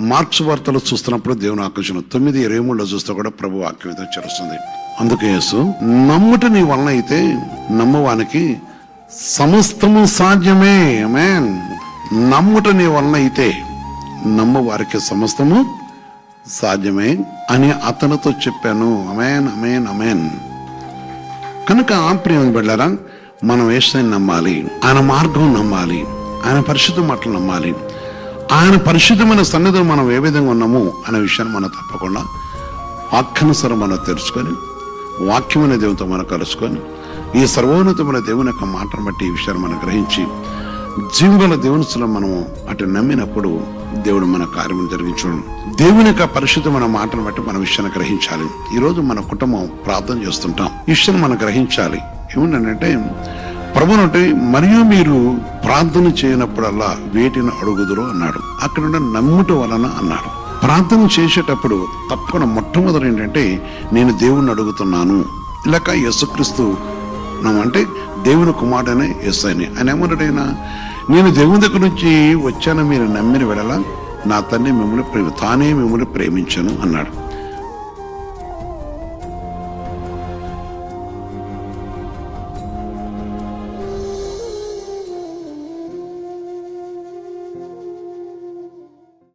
Marks వార్తలు చూస్తున్నప్పుడు దేవుని ఆకర్షణ 9:23 చూస్తే కూడా ప్రభు వాక్యం ఏదో చేస్తుంది. అందుకే యేసు, నమ్ముట నీ వలన అయితే నమ్మవానికి సమస్తము సాధ్యమే. ఆమేన్. నమ్ముట నీ వలన అయితే నమ్మవారికి సమస్తము సాధ్యమే అని అతనితో చెప్పాను. ఆమేన్, ఆమేన్, ఆమేన్. కనుక ప్రియమైన బిడ్డలారా, మనం యేసుని నమ్మాలి, ఆయన మార్గం నమ్మాలి, ఆయన పరిశుద్ధ మాటలు నమ్మాలి. ఆయన పరిశుద్ధమైన సన్నిధిలో మనం ఏ విధంగా ఉన్నాము అనే విషయాన్ని మనం తప్పకుండా వాక్యానుసారం మనం తెలుసుకొని, వాక్యమైన దేవునితో మనం కలుసుకొని, ఈ సర్వోన్నతమైన దేవుని యొక్క మాటను బట్టి ఈ విషయాన్ని మనం గ్రహించి జీవుల దేవునిలో మనం అటు నమ్మినప్పుడు దేవుడు మన కార్యం జరిగించడం. దేవుని యొక్క పరిశుద్ధమైన మాటను బట్టి మన విషయాన్ని గ్రహించాలి. ఈరోజు మన కుటుంబం ప్రార్థన చేస్తుంటాం, ఈ విషయాన్ని మనం గ్రహించాలి. ఏమిటంటే ప్రభునంటే, మరియు మీరు ప్రార్థన చేయనప్పుడల్లా వేటిని అడుగుదురు అన్నాడు. అక్కడ నమ్ముట వలన అన్నాడు. ప్రార్థన చేసేటప్పుడు తప్పకుండా మొట్టమొదటి ఏంటంటే, నేను దేవుణ్ణి అడుగుతున్నాను. ఇలాక యేసుక్రీస్తు అంటే దేవుని కుమారుడనే యేసయ్యని ఆయన ఏమన్నాడైనా, నేను దేవుని దగ్గర నుంచి వచ్చాను, మీరు నమ్మిన వెడల నా తండ్రి మిమ్మల్ని తానే మిమ్మల్ని ప్రేమించను అన్నాడు.